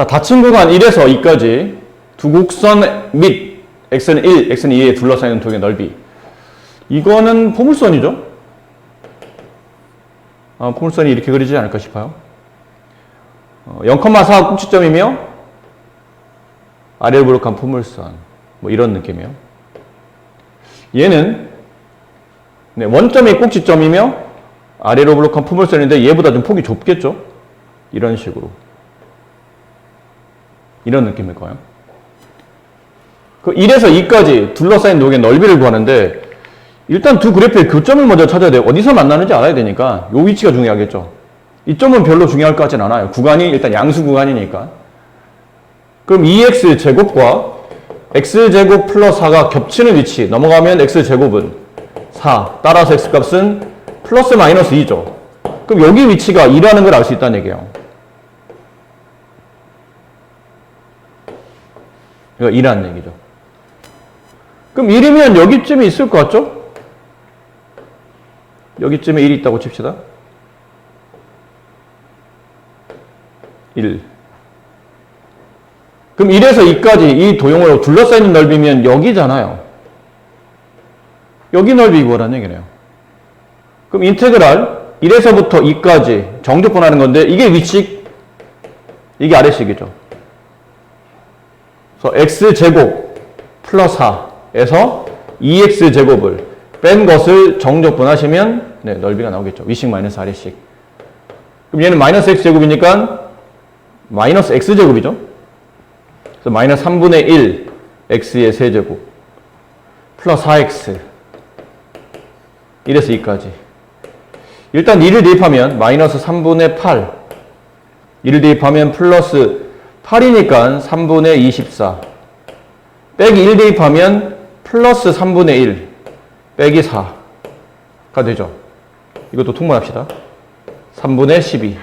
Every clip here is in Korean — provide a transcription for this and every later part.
자, 닫힌 구간 1에서 2까지 두 곡선 및 x는 1, x는 2에 둘러싸이는 도형의 넓이. 이거는 포물선이죠? 포물선이 이렇게 그리지 않을까 싶어요. 0,4 꼭지점이며 아래로 부록한 포물선. 뭐 이런 느낌이에요. 얘는 원점이 꼭지점이며 아래로 부록한 포물선인데 얘보다 좀 폭이 좁겠죠? 이런 식으로. 이런 느낌일 거예요. 그 1에서 2까지 둘러싸인 도형의 넓이를 구하는데 일단 두 그래프의 교점을 먼저 찾아야 돼요. 어디서 만나는지 알아야 되니까 이 위치가 중요하겠죠. 이 점은 별로 중요할 것 같진 않아요. 구간이 일단 양수 구간이니까. 그럼 2x제곱과 x제곱 플러스 4가 겹치는 위치 넘어가면 x제곱은 4 따라서 x값은 플러스 마이너스 2죠. 그럼 여기 위치가 2라는 걸 알 수 있다는 얘기예요. 이거 2라는 얘기죠. 그럼 1이면 여기쯤에 있을 것 같죠? 여기쯤에 1이 있다고 칩시다. 1. 그럼 1에서 2까지 이 도형으로 둘러싸이는 넓이면 여기잖아요. 여기 넓이 구하라는 얘기네요. 그럼 인테그랄 1에서부터 2까지 정적분하는 건데 이게 위식, 이게 아래식이죠. 그래서 x제곱 플러스 4에서 2x제곱을 뺀 것을 정적분하시면 넓이가 나오겠죠. 위식 마이너스 아래식. 그럼 얘는 마이너스 x제곱이니까 마이너스 x제곱이죠. 그래서 마이너스 3분의 1 x의 세제곱 플러스 4x 1에서 2까지. 일단 2를 대입하면 마이너스 3분의 8 2를 대입하면 플러스 8이니까 3분의 24 빼기 1 대입하면 플러스 3분의 1 빼기 4가 되죠. 이것도 통분합시다. 3분의 12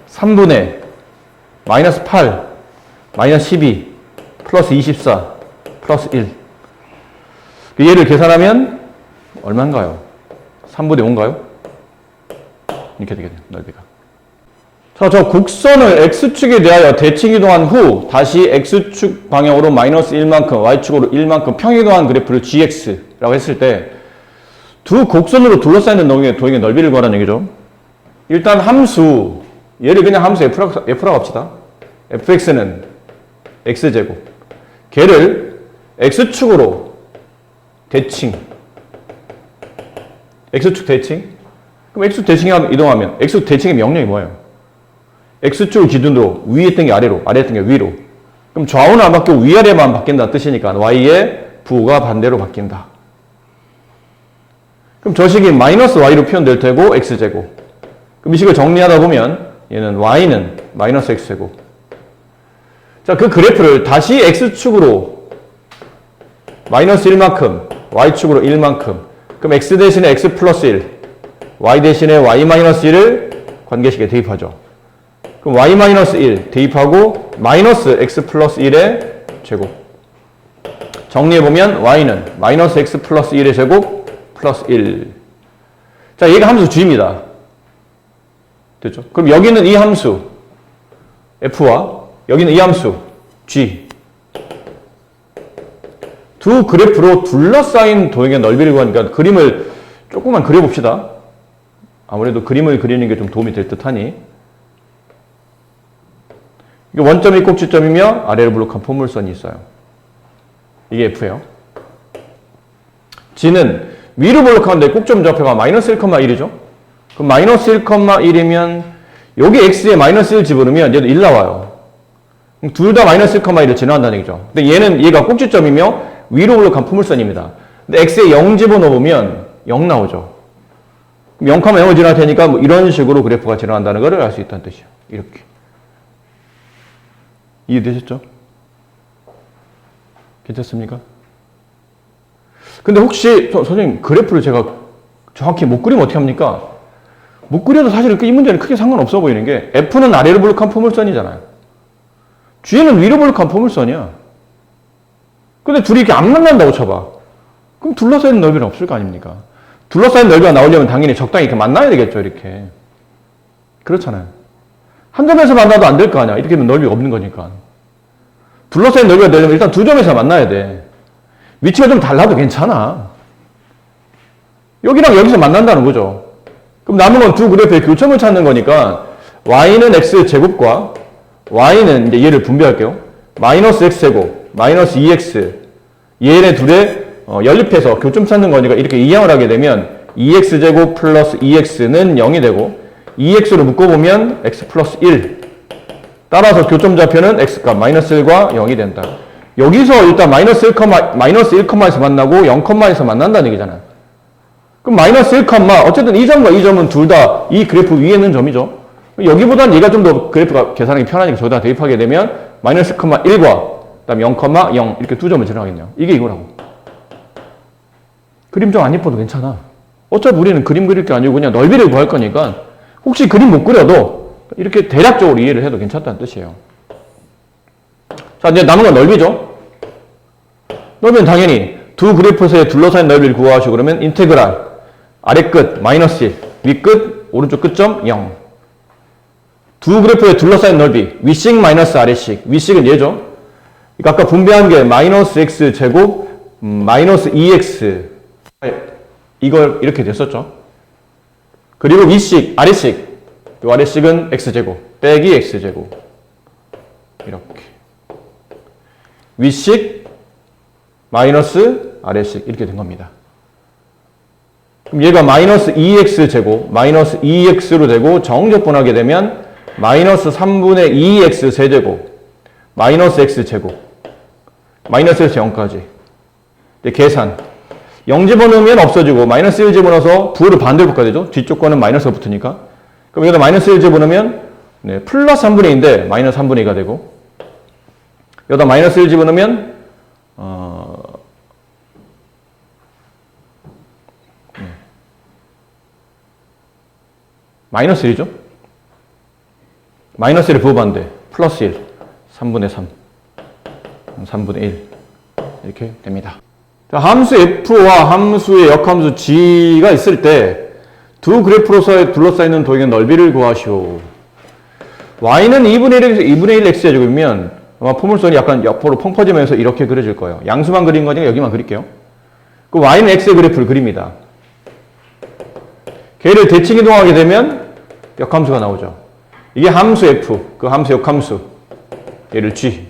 3분의 마이너스 8 마이너스 12 플러스 24 플러스 1. 얘를 계산하면 얼마인가요? 3분의 5인가요? 이렇게 되게 돼요. 넓이가. 자, 저 곡선을 x축에 대하여 대칭 이동한 후 다시 x축 방향으로 마이너스 1만큼 y축으로 1만큼 평이동한 그래프를 gx라고 했을 때 두 곡선으로 둘러싸이는 도형의 넓이를 구하라는 얘기죠. 일단 함수, 얘를 그냥 함수 f라고 합시다. fx는 x제곱. 걔를 x축으로 대칭. x축 대칭? 그럼 x축 대칭에 이동하면 x축 대칭의 명령이 뭐예요? x축을 기준으로 위에 있던 게 아래로, 아래에 있던 게 위로. 그럼 좌우는 안 바뀌고 위아래만 바뀐다는 뜻이니까 y의 부호가 반대로 바뀐다. 그럼 저 식이 마이너스 y로 표현될 테고 x제곱. 그럼 이 식을 정리하다 보면 얘는 y는 마이너스 x제곱. 자, 그 그래프를 다시 x축으로 마이너스 1만큼, y축으로 1만큼. 그럼 x 대신에 x 플러스 1, y 대신에 y 마이너스 1을 관계식에 대입하죠. 그럼 y 마이너스 1 대입하고 마이너스 x 플러스 1의 제곱. 정리해보면 y는 마이너스 x 플러스 1의 제곱 플러스 1. 자, 얘가 함수 g입니다. 됐죠? 그럼 여기는 이 함수 f와 여기는 이 함수 g. 두 그래프로 둘러싸인 도형의 넓이를 구하니까 그림을 조금만 그려봅시다. 아무래도 그림을 그리는 게 좀 도움이 될 듯하니. 이게 원점이 꼭지점이며 아래로 블록한 포물선이 있어요. 이게 F예요. G는 위로 블록하는데 꼭점 좌표가 마이너스 1,1이죠. 그럼 마이너스 1,1이면 여기 X에 마이너스 1 집어넣으면 얘도 1 나와요. 둘 다 마이너스 1,1을 지나간다는 얘기죠. 근데 얘가 꼭지점이며 위로 블록한 포물선입니다. 근데 X에 0 집어넣으면 0 나오죠. 그럼 0,0을 지나갈 테니까 뭐 이런 식으로 그래프가 지나간다는 걸 알 수 있다는 뜻이에요. 이렇게. 이해되셨죠? 괜찮습니까? 근데 혹시 선생님 그래프를 제가 정확히 못 그리면 어떻게 합니까? 못 그려도 사실 이 문제는 크게 상관없어 보이는 게 F는 아래로 블록한 포물선이잖아요. G는 위로 블록한 포물선이야. 근데 둘이 이렇게 안 만난다고 쳐봐. 그럼 둘러싸이는 넓이는 없을 거 아닙니까? 둘러싸이는 넓이가 나오려면 당연히 적당히 이렇게 만나야 되겠죠, 이렇게. 그렇잖아요. 한 점에서 만나도 안 될 거 아니야. 이렇게 되면 넓이가 없는 거니까. 둘러싸인 넓이가 되려면 일단 두 점에서 만나야 돼. 위치가 좀 달라도 괜찮아. 여기랑 여기서 만난다는 거죠. 그럼 남은 건 두 그래프의 교점을 찾는 거니까 y는 x제곱과 y는 이제 얘를 분배할게요. 마이너스 x제곱, 마이너스 2x 얘네 둘의 연립해서 교점 찾는 거니까 이렇게 이항을 하게 되면 2x제곱 플러스 2x는 0이 되고 2x로 묶어보면 x 플러스 1 따라서 교점 좌표는 x값 마이너스 1과 0이 된다. 여기서 일단 마이너스 1,에서 만나고 0,에서 만난다는 얘기잖아요. 그럼 마이너스 1, 어쨌든 이 점과 이 점은 둘 다 이 그래프 위에 있는 점이죠. 여기보다는 얘가 좀 더 그래프가 계산하기 편하니까 저기다 대입하게 되면 마이너스 1,1과 그다음 0,0 이렇게 두 점을 지나가겠네요. 이게 이거라고. 그림 좀 안 예뻐도 괜찮아. 어차피 우리는 그림 그릴 게 아니고 그냥 넓이를 구할 거니까 혹시 그림 못 그려도 이렇게 대략적으로 이해를 해도 괜찮다는 뜻이에요. 자, 이제 남은 건 넓이죠. 넓이는 당연히 두 그래프에서의 둘러싸인 넓이를 구하시고 그러면 인테그랄 아래 끝 마이너스 1, 위 끝, 오른쪽 끝점 0. 두 그래프의 둘러싸인 넓이 위씩 마이너스 아래씩. 위씩은 얘죠. 그러니까 아까 분배한 게 마이너스 x 제곱 마이너스 2x 이걸 이렇게 됐었죠. 그리고 위씩 아래씩 이 아래씩은 x제곱 빼기 x제곱 이렇게 위씩 마이너스 아래씩 이렇게 된 겁니다. 그럼 얘가 마이너스 2x제곱 마이너스 2x로 되고 정적분하게 되면 마이너스 3분의 2x 세제곱 마이너스 x제곱 마이너스에서 0까지 계산 0 집어넣으면 없어지고 마이너스 1 집어넣어서 부호를 반대로 바꿔야 되죠. 뒤쪽 거는 마이너스가 붙으니까. 그럼 여기다 마이너스 1 집어넣으면 플러스 3분의 2인데 마이너스 3분의 2가 되고 여기다 마이너스 1 집어넣으면 마이너스 1이죠. 마이너스 1의 부호 반대 플러스 1 3분의 3 3분의 1 이렇게 됩니다. 자, 함수 f와 함수의 역함수 g가 있을 때 두 그래프로서의 둘러싸이는 도형의 넓이를 구하시오. y는 2분의 1에서 2분의 1 x의 제곱이면 아마 포물선이 약간 옆으로 펑 퍼지면서 이렇게 그려질 거예요. 양수만 그린 거니까 여기만 그릴게요. 그 y는 x의 그래프를 그립니다. 걔를 대칭 이동하게 되면 역함수가 나오죠. 이게 함수 f, 그 함수 역함수 얘를 g.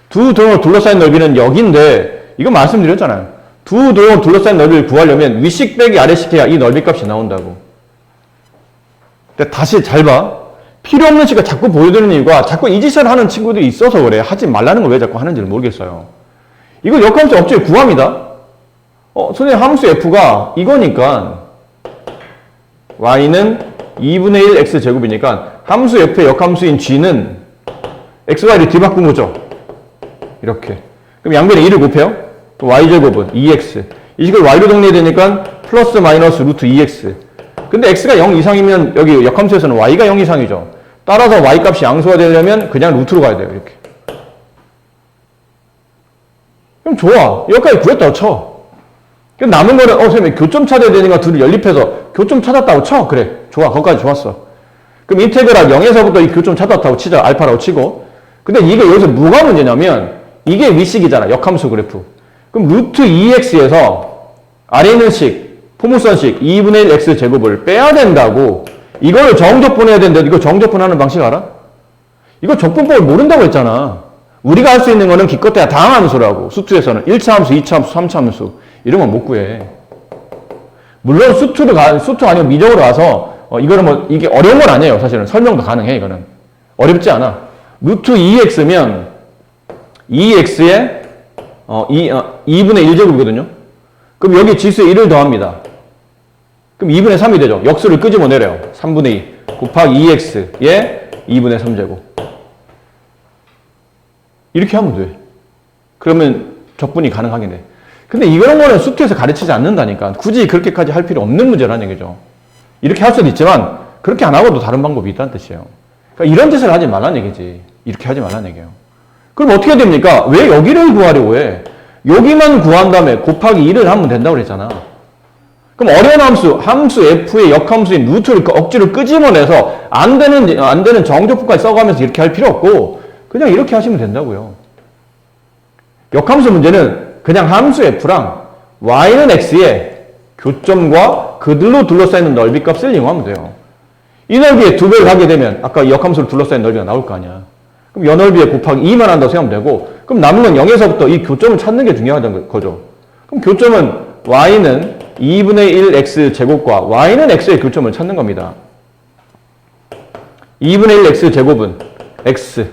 두 도형을 둘러싸인 넓이는 여기인데 이거 말씀드렸잖아요. 두 도형을 둘러싸인 넓이를 구하려면 위씩 빼기 아래씩 해야 이 넓이 값이 나온다고. 근데 다시 잘 봐. 필요 없는 식을 자꾸 보여드리는 이유가 자꾸 이 짓을 하는 친구들이 있어서 그래. 하지 말라는 걸 왜 자꾸 하는지를 모르겠어요. 이거 역함수 억지로 구합니다. 선생님 함수 f가 이거니까 y는 2분의 1 x제곱이니까 함수 f의 역함수인 g는 x, y를 뒤바꾼 거죠. 이렇게. 그럼 양변에 2를 곱해요. y제곱은 2x. 이 식을 y로 정리해야 되니까 플러스 마이너스 루트 2x. 근데 x가 0 이상이면 여기 역함수에서는 y가 0 이상이죠. 따라서 y 값이 양수가 되려면 그냥 루트로 가야 돼요. 이렇게. 그럼 좋아. 여기까지 구했다고 쳐. 그럼 남은 거는 선생님 교점 찾아야 되니까 둘을 연립해서 교점 찾았다고 쳐. 그래. 좋아. 거기까지 좋았어. 그럼 인테그랄 0에서부터 이 교점 찾았다고 치자. 알파라고 치고. 근데 이게 여기서 뭐가 문제냐면 이게 위식이잖아. 역함수 그래프. 그럼 루트 2x에서 아래 있는 식, 포물선식 2분의 1 x 제곱을 빼야 된다고. 이걸 정적분해야 되는데 이거 정적분하는 방식 알아? 이거 적분법을 모른다고 했잖아. 우리가 할 수 있는 거는 기껏해야 다항함수라고. 수투에서는 1차 함수, 2차 함수, 3차 함수 이런 건 못 구해. 물론 수투 아니면 미적으로 가서 이거는 뭐 이게 어려운 건 아니에요. 사실은 설명도 가능해. 이거는 어렵지 않아. 루트 2x면 2x에 2분의 1제곱이거든요. 그럼 여기 지수에 1을 더합니다. 그럼 2분의 3이 되죠. 역수를 끄집어내려요. 3분의 2 곱하기 2x에 2분의 3제곱. 이렇게 하면 돼. 그러면 적분이 가능하긴 해. 근데 이런 거는 수투에서 가르치지 않는다니까. 굳이 그렇게까지 할 필요 없는 문제라는 얘기죠. 이렇게 할 수도 있지만 그렇게 안 하고도 다른 방법이 있다는 뜻이에요. 그러니까 이런 짓을 하지 말라는 얘기지. 이렇게 하지 말라는 얘기예요. 그럼 어떻게 됩니까? 왜 여기를 구하려고 해? 여기만 구한 다음에 곱하기 1을 하면 된다고 그랬잖아. 그럼 어려운 함수 f의 역함수인 루트를 억지로 끄집어내서 안 되는 정적분까지 써가면서 이렇게 할 필요 없고 그냥 이렇게 하시면 된다고요. 역함수 문제는 그냥 함수 f랑 y는 x의 교점과 그들로 둘러싸이는 넓이 값을 이용하면 돼요. 이 넓이에 2배를 하게 되면 아까 역함수로 둘러싸인 넓이가 나올 거 아니야. 그럼 여넓이에 곱하기 2만 한다고 생각하면 되고 그럼 남은 건 0에서부터 이 교점을 찾는 게 중요하다는 거죠. 그럼 교점은 y는 2분의 1 x 제곱과 y는 x의 교점을 찾는 겁니다. 2분의 1 x 제곱은 x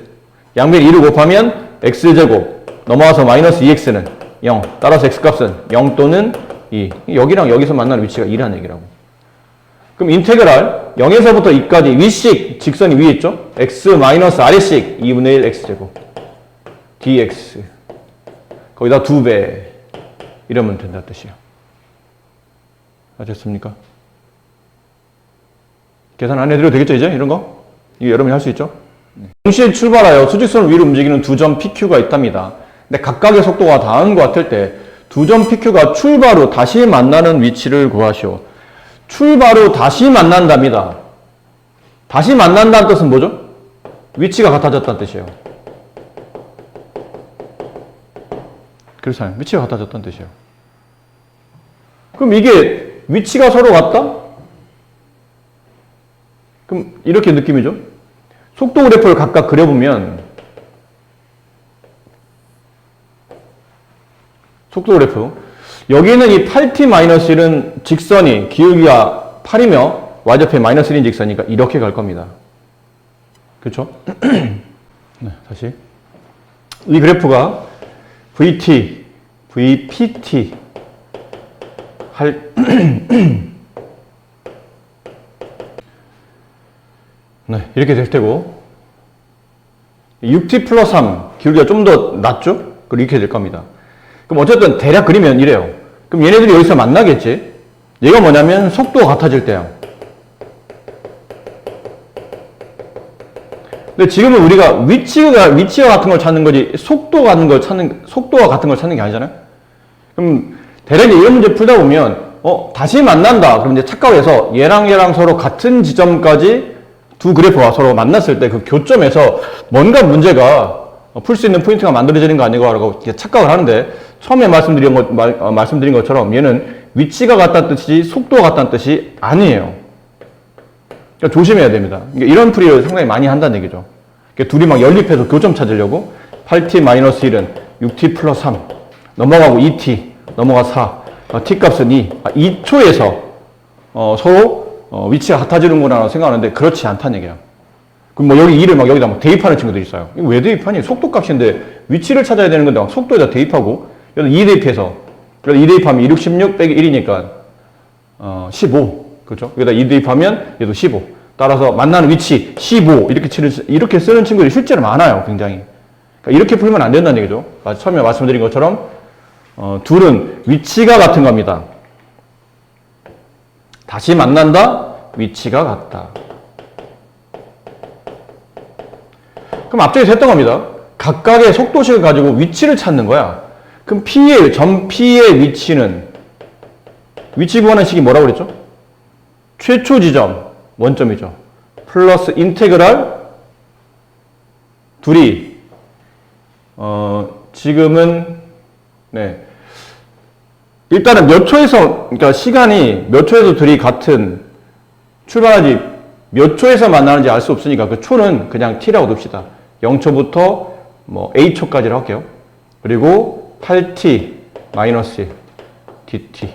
양변 2를 곱하면 x 제곱 넘어와서 마이너스 2x는 0 따라서 x값은 0 또는 2 여기랑 여기서 만나는 위치가 2라는 얘기라고. 그럼 인테그랄 0에서부터 2까지 위씩 직선이 위에 있죠? x 마이너스 아래씩 2분의 1 x제곱 dx 거기다 2배 이러면 된다 뜻이에요. 아셨습니까? 계산 안 해드려도 되겠죠 이제 이런 거? 이거 여러분이 할 수 있죠? 동시에 출발하여 수직선을 위로 움직이는 두 점 PQ가 있답니다. 근데 각각의 속도가 다른 것 같을 때 두 점 PQ가 출발 후 다시 만나는 위치를 구하시오. 출발 후 다시 만난답니다. 다시 만난다는 뜻은 뭐죠? 위치가 같아졌다는 뜻이에요. 그렇잖아요. 위치가 같아졌다는 뜻이에요. 그럼 이게 위치가 서로 같다? 그럼 이렇게 느낌이죠? 속도 그래프를 각각 그려보면 속도 그래프 여기는 이 8t-1은 직선이 기울기가 8이며 y좌표에 마이너스 1인 직선이니까 이렇게 갈 겁니다. 그렇죠? 네, 다시 이 그래프가 vt, vpt 네, 이렇게 될 테고 6t 플러스 3 기울기가 좀 더 낮죠? 그리고 이렇게 될 겁니다. 그럼 어쨌든 대략 그리면 이래요. 그럼 얘네들이 여기서 만나겠지? 얘가 뭐냐면 속도가 같아질 때야. 근데 지금은 우리가 위치가 같은 걸 찾는 거지 속도가 같은 걸 찾는 게 아니잖아요? 그럼 대략 이런 문제 풀다 보면 다시 만난다. 그럼 이제 착각해서 얘랑 서로 같은 지점까지 두 그래프가 서로 만났을 때 그 교점에서 뭔가 문제가 풀 수 있는 포인트가 만들어지는 거 아니고라고 착각을 하는데 처음에 말씀드린 것처럼 얘는 위치가 같다는 뜻이지 속도가 같다는 뜻이 아니에요. 그러니까 조심해야 됩니다. 그러니까 이런 풀이를 상당히 많이 한다는 얘기죠. 그러니까 둘이 막 연립해서 교점 찾으려고 8t-1은 6t 플러스 3 넘어가고 2t 넘어가 4 t 값은 2초에서 서로 위치가 같아지는구나 생각하는데 그렇지 않다는 얘기야. 그럼 뭐 여기 2를 막 여기다 막 대입하는 친구들이 있어요. 이거 왜 대입하니? 속도 값인데 위치를 찾아야 되는 건데 막 속도에다 대입하고 여기다 2 대입해서 여기다 2 대입하면 2, 6, 16 빼기 1이니까 15 그렇죠? 여기다 2 대입하면 얘도 15 따라서 만나는 위치 15 이렇게 쓰는 친구들이 실제로 많아요. 굉장히. 그러니까 이렇게 풀면 안 된다는 얘기죠. 처음에 말씀드린 것처럼 둘은 위치가 같은 겁니다. 다시 만난다, 위치가 같다. 그럼 앞쪽에서 했던 겁니다. 각각의 속도식을 가지고 위치를 찾는 거야. 그럼 점 P의 위치는 위치 구하는 식이 뭐라고 그랬죠? 최초 지점, 원점이죠. 플러스 인테그랄 둘이 지금은 네. 일단은 몇 초에서 그러니까 시간이 몇 초에서 둘이 같은 출발하지 몇 초에서 만나는지 알 수 없으니까 그 초는 그냥 t라고 둡시다. 0초부터 뭐 a초까지로 할게요. 그리고 8t 마이너스 dt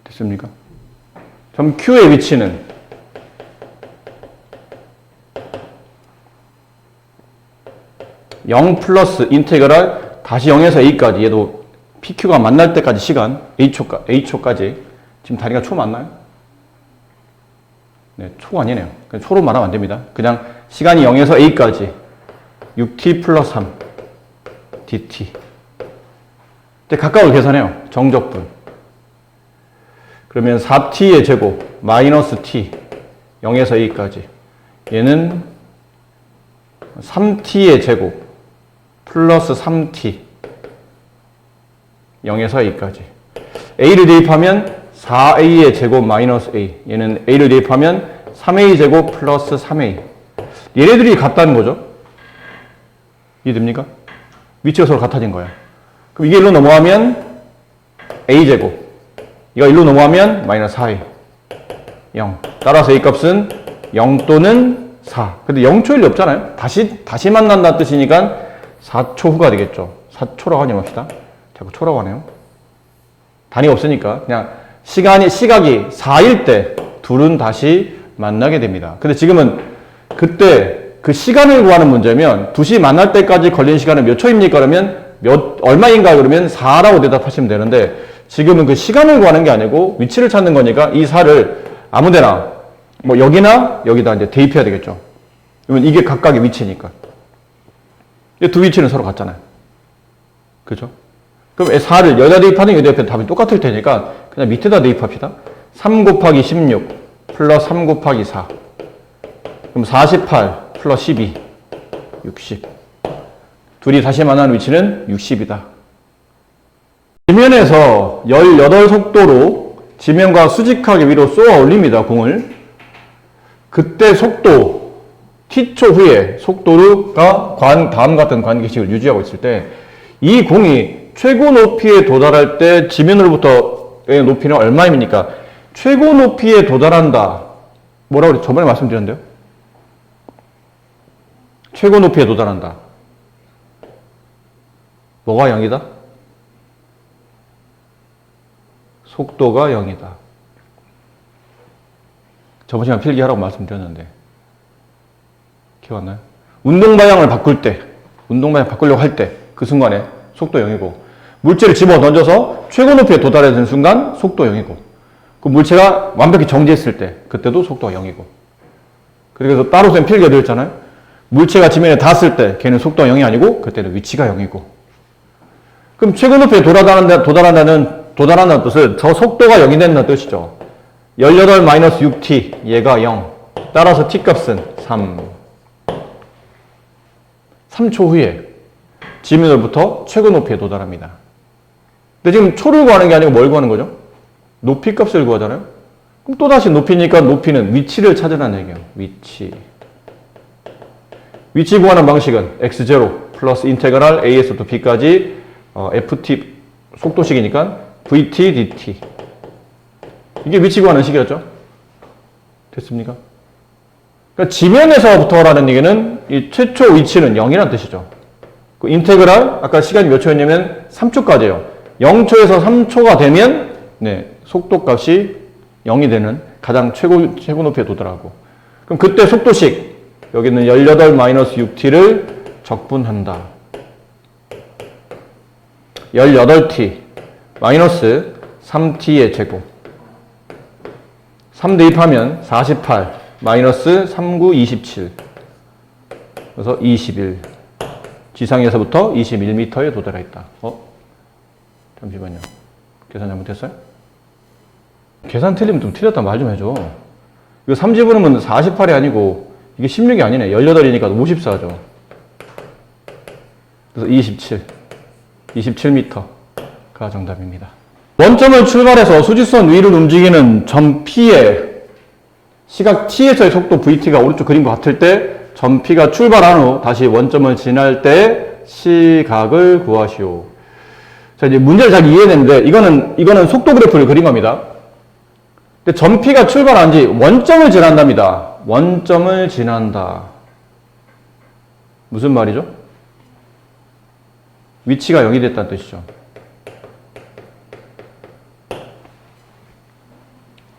됐습니까? 점 Q의 위치는 (0) 플러스 인테그랄 다시 0에서 a까지 얘도 PQ가 만날 때까지 시간 a초까지 지금 다리가 초 맞나요? 네, 초가 아니네요. 초로 말하면 안 됩니다. 그냥 시간이 0에서 a까지 6t 플러스 3 dt 이제 각각을 계산해요. 정적분 그러면 4t의 제곱 마이너스 t 0에서 a까지 얘는 3t의 제곱 플러스 3t 0에서 a까지 a를 대입하면 4a의 제곱 마이너스 a. 얘는 a를 대입하면 3a 제곱 플러스 3a. 얘네들이 같다는 거죠. 이해됩니까? 위치가 서로 같아진 거야. 그럼 이게 1로 넘어가면 a 제곱. 이거 1로 넘어가면 마이너스 4a. 0. 따라서 a 값은 0 또는 4. 근데 0초일 리 없잖아요. 다시 만난다는 뜻이니까 4초 후가 되겠죠. 4초라고 하지 맙시다. 자꾸 초라고 하네요. 단위가 없으니까 그냥 시각이 4일 때 둘은 다시 만나게 됩니다. 근데 지금은 그때 그 시간을 구하는 문제면 2시 만날 때까지 걸린 시간은 몇 초입니까? 그러면 얼마인가? 그러면 4라고 대답하시면 되는데 지금은 그 시간을 구하는 게 아니고 위치를 찾는 거니까 이 4를 아무데나 뭐 여기나 여기다 이제 대입해야 되겠죠. 그러면 이게 각각의 위치니까. 이 두 위치는 서로 같잖아요. 그죠? 그럼 4를 여기다 대입하든 여기다 대입하든 답이 똑같을 테니까 그냥 밑에다 대입합시다. 3 곱하기 16 플러스 3 곱하기 4. 그럼 48 플러스 12 60. 둘이 다시 만나는 위치는 60이다. 지면에서 18속도로 지면과 수직하게 위로 쏘아 올립니다. 공을. 그때 속도 t초 후에 속도가 다음 같은 관계식을 유지하고 있을 때 이 공이 최고 높이에 도달할 때 지면으로부터의 높이는 얼마입니까? 최고 높이에 도달한다. 뭐라고 그랬죠? 저번에 말씀드렸는데요. 최고 높이에 도달한다. 뭐가 0이다? 속도가 0이다. 저번 시간 필기하라고 말씀드렸는데 기억 안 나요? 운동 방향을 바꿀 때, 운동 방향 바꾸려고 할 때 그 순간에 속도 0이고 물체를 집어 던져서 최고 높이에 도달하는 순간 속도 0이고 그 물체가 완벽히 정지했을 때 그때도 속도가 0이고 그래서 따로 쌤 필기가 되었잖아요. 물체가 지면에 닿았을 때 걔는 속도가 0이 아니고 그때는 위치가 0이고 그럼 최고 높이에 도달한다는 뜻은 저 속도가 0이 된다는 뜻이죠. 18-6t 얘가 0 따라서 t 값은 3초 후에 지면으로부터 최고 높이에 도달합니다. 근데 지금 초를 구하는 게 아니고 뭘 구하는 거죠? 높이 값을 구하잖아요. 그럼 또다시 높이니까 높이는 위치를 찾으라는 얘기예요. 위치 구하는 방식은 x0 플러스 인테그랄 a에서부터 b까지 ft 속도식이니까 vt dt 이게 위치 구하는 식이었죠. 됐습니까? 그러니까 지면에서부터라는 얘기는 이 최초 위치는 0이라는 뜻이죠. 그 인테그랄 아까 시간이 몇 초였냐면 3초까지예요. 0초에서 3초가 되면 속도 값이 0이 되는 가장 최고 높이에 도달하고 그럼 그때 속도식 여기는 18-6t를 적분한다. 18t 마이너스 3t의 제곱 3 대입하면 48 마이너스 39, 27 그래서 21 지상에서부터 21m에 도달했다. 잠시만요. 계산 잘못했어요? 계산 틀리면 좀 틀렸다 말 좀 해줘. 이거 3집어넣으면 48이 아니고 이게 16이 아니네. 18이니까 54죠. 그래서 27m가 정답입니다. 원점을 출발해서 수직선 위를 움직이는 점 P의 시각 T에서의 속도 VT가 오른쪽 그림과 같을 때 점 P가 출발한 후 다시 원점을 지날 때 시각을 구하시오. 자, 이제 문제를 잘 이해했는데 이거는 속도 그래프를 그린 겁니다. 근데 점 P가 출발한 지 원점을 지난답니다. 원점을 지난다. 무슨 말이죠? 위치가 0이 됐다는 뜻이죠.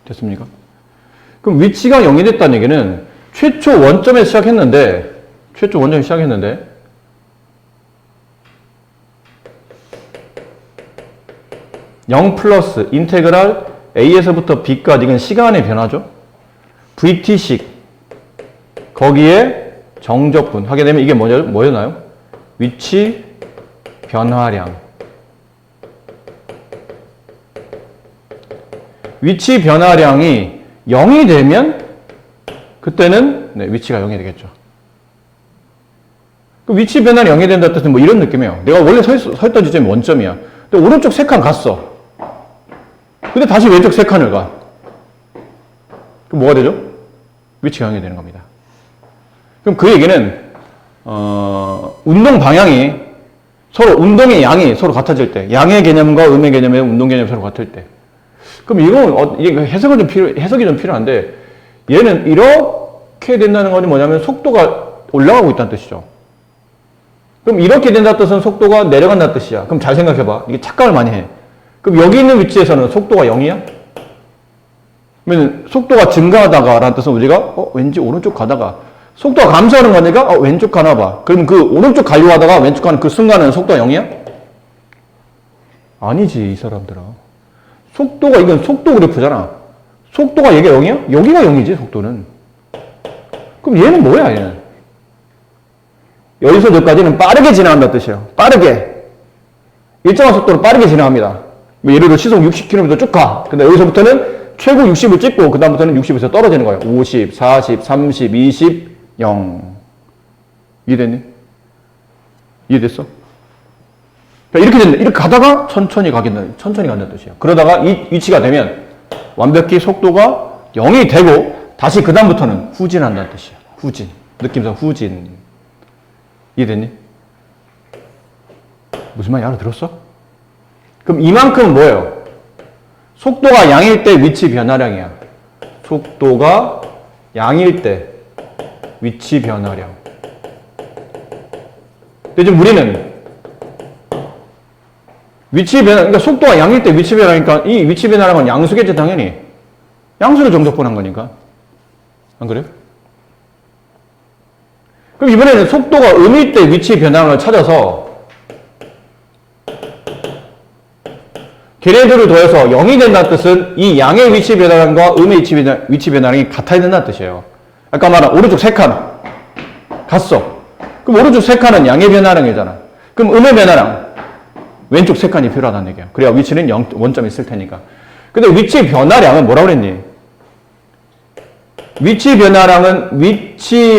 됐습니까? 그럼 위치가 0이 됐다는 얘기는 최초 원점에 시작했는데 0 플러스 인테그랄 a에서부터 b까지 이건 시간의 변화죠. vt식 거기에 정적분 하게 되면 이게 뭐였나요? 위치 변화량. 위치 변화량이 0이 되면 그때는 위치가 0이 되겠죠. 그 위치 변화량이 0이 된다는 뜻은 뭐 이런 느낌이에요. 내가 원래 서 있던 지점이 원점이야. 근데 오른쪽 3칸 갔어. 근데 다시 왼쪽 3칸을 가. 그럼 뭐가 되죠? 위치가 0이 되는 겁니다. 그럼 그 얘기는 운동 방향이 서로 운동의 양이 서로 같아질 때, 양의 개념과 음의 개념의 운동 개념이 서로 같을 때, 그럼 이건 이게 해석이 좀 필요한데, 얘는 이렇게 된다는 건 뭐냐면 속도가 올라가고 있다는 뜻이죠. 그럼 이렇게 된다는 뜻은 속도가 내려간다는 뜻이야. 그럼 잘 생각해봐. 이게 착각을 많이 해. 그럼 여기 있는 위치에서는 속도가 0이야? 그러면 속도가 증가하다가 라는 뜻은 우리가 왠지 오른쪽 가다가 속도가 감소하는 거니까 왼쪽 가나 봐. 그럼 그 오른쪽 가려고 하다가 왼쪽 가는 그 순간은 속도가 0이야? 아니지, 이 사람들아. 이건 속도 그래프잖아. 속도가 얘가 0이야? 여기가 0이지, 속도는. 그럼 얘는 뭐야, 얘는? 여기서 저까지는 빠르게 지나간다는 뜻이에요. 빠르게. 일정한 속도로 빠르게 지나갑니다. 예를 들어 시속 60km 쭉 가. 근데 여기서부터는 최고 60을 찍고 그 다음부터는 60에서 떨어지는 거예요. 50, 40, 30, 20, 0. 이해됐니? 이해됐어? 그러니까 이렇게 된다. 이렇게 가다가 천천히 간다는 뜻이에요. 그러다가 이 위치가 되면 완벽히 속도가 0이 되고 다시 그 다음부터는 후진한다는 뜻이에요. 후진. 느낌상 후진. 이해됐니? 무슨 말인지 알아들었어? 그럼 이만큼은 뭐예요? 속도가 양일 때 위치 변화량이야. 속도가 양일 때 위치 변화량. 근데 지금 우리는 위치 변화, 그러니까 속도가 양일 때 위치 변화니까 이 위치 변화량은 양수겠지, 당연히. 양수를 정적분한 거니까. 안 그래요? 그럼 이번에는 속도가 음일 때 위치 변화량을 찾아서 걔네들을 더해서 0이 된다는 뜻은 이 양의 위치 변화량과 음의 위치 변화량이 같아야 된다는 뜻이에요. 아까 말한 오른쪽 3칸 갔어. 그럼 오른쪽 3칸은 양의 변화량이잖아. 그럼 음의 변화량 왼쪽 3칸이 필요하다는 얘기야. 그래야 위치는 원점이 있을 테니까. 근데 위치 변화량은 뭐라고 그랬니? 위치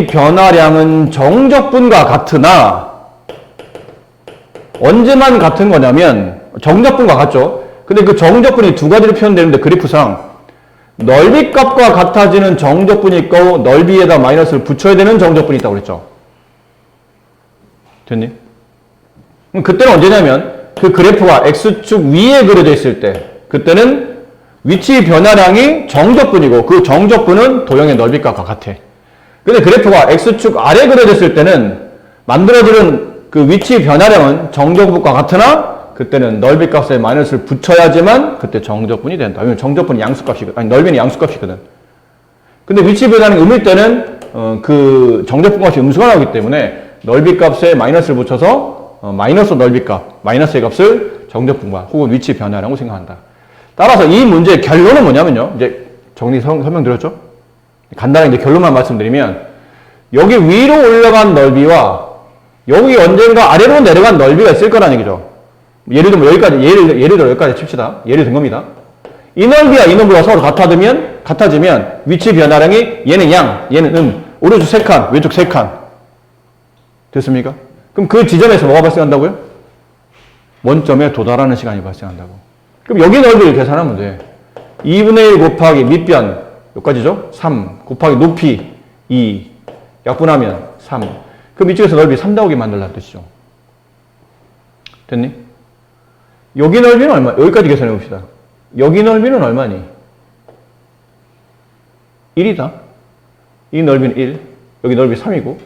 변화량은 정적분과 같으나 언제만 같은 거냐면 정적분과 같죠. 근데 그 정적분이 두 가지로 표현되는데 그래프상 넓이 값과 같아지는 정적분이 있고 넓이에다 마이너스를 붙여야 되는 정적분이 있다고 그랬죠. 됐니? 그럼 그때는 언제냐면 그 그래프가 X축 위에 그려져 있을 때 그때는 위치 변화량이 정적분이고 그 정적분은 도형의 넓이 값과 같아. 근데 그래프가 X축 아래 그려졌을 때는 만들어지는 그 위치 변화량은 정적분과 같으나 그때는 넓이 값에 마이너스를 붙여야지만 그때 정적분이 된다. 왜냐면 정적분이 양수값이거든. 아니, 넓이는 양수값이거든. 근데 위치 변화량이 음일 때는 그 정적분 값이 음수가 나오기 때문에 넓이 값에 마이너스를 붙여서 마이너스 넓이 값, 마이너스의 값을 정적분과 혹은 위치 변화량으로 생각한다. 따라서 이 문제의 결론은 뭐냐면요. 이제 설명드렸죠? 간단하게 이제 결론만 말씀드리면 여기 위로 올라간 넓이와 여기 언젠가 아래로 내려간 넓이가 있을 거라는 얘기죠. 예를 들면 여기까지, 예를 들어 여기까지 칩시다. 예를 든 겁니다. 이 넓이와 이 넓이가 서로 같아지면 위치 변화량이 얘는 양, 얘는 오른쪽 3칸, 왼쪽 3칸. 됐습니까? 그럼 그 지점에서 뭐가 발생한다고요? 원점에 도달하는 시간이 발생한다고. 그럼 여기 넓이를 계산하면 돼. 2분의 1 곱하기 밑변, 여기까지죠? 3 곱하기 높이 2 약분하면 3. 그럼 이쪽에서 넓이 3 나오게 만들라는 뜻이죠. 됐니? 여기 넓이는 얼마? 여기까지 계산해 봅시다. 여기 넓이는 얼마니? 1이다. 이 넓이는 1. 여기 넓이 3이고.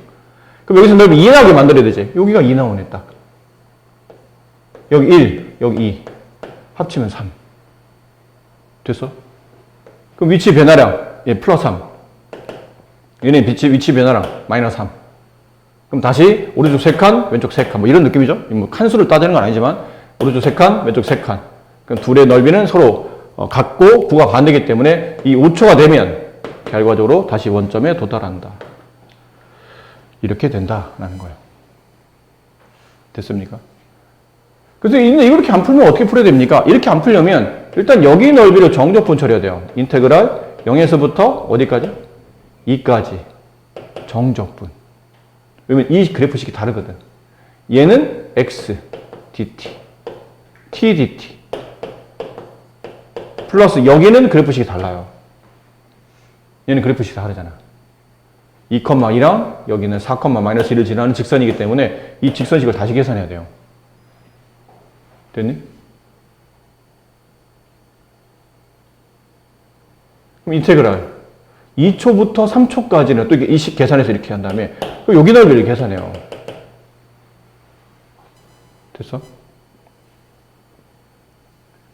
그럼 여기서 넓이 2 나오게 만들어야 되지. 여기가 2 나오네, 딱. 여기 1, 여기 2. 합치면 3. 됐어? 그럼 위치 변화량, 플러스 3. 얘는 위치 변화량, 마이너스 3. 그럼 다시 오른쪽 3칸, 왼쪽 3칸. 뭐 이런 느낌이죠? 뭐 칸수를 따지는 건 아니지만, 오른쪽 3칸, 왼쪽 3칸. 그럼 둘의 넓이는 서로 같고 부가 반대이기 때문에 이 5초가 되면 결과적으로 다시 원점에 도달한다. 이렇게 된다라는 거예요. 됐습니까? 그래서 이렇게 안 풀면 어떻게 풀어야 됩니까? 이렇게 안 풀려면 일단 여기 넓이를 정적분 처리해야 돼요. 인테그랄 0에서부터 어디까지? 2까지 정적분. 왜냐면 이 그래프식이 다르거든. 얘는 x dt, t dt 플러스 여기는 그래프식이 달라요. 얘는 그래프식이 다르잖아. 2,2랑 여기는 4,-1을 지나는 직선이기 때문에 이 직선식을 다시 계산해야 돼요. 됐니? 그럼 인테그랄 2초부터 3초까지는 또 이 식 계산해서 이렇게 한 다음에 여기 넓이를 계산해요. 됐어?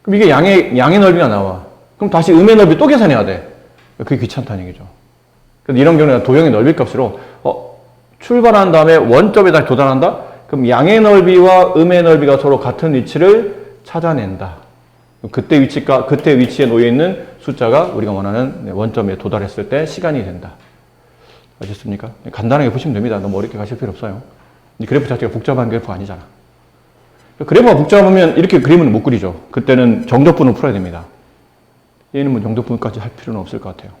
그럼 이게 양의 넓이가 나와. 그럼 다시 음의 넓이 또 계산해야 돼. 그게 귀찮다는 얘기죠. 그래서 이런 경우는 도형의 넓이 값으로 출발한 다음에 원점에 다시 도달한다? 그럼 양의 넓이와 음의 넓이가 서로 같은 위치를 찾아낸다. 그때 위치에 놓여있는 숫자가 우리가 원하는 원점에 도달했을 때 시간이 된다. 아셨습니까? 간단하게 보시면 됩니다. 너무 어렵게 가실 필요 없어요. 이 그래프 자체가 복잡한 그래프가 아니잖아. 그래프가 복잡하면 이렇게 그림은 못 그리죠. 그때는 정적분을 풀어야 됩니다. 얘는 뭐 정적분까지 할 필요는 없을 것 같아요.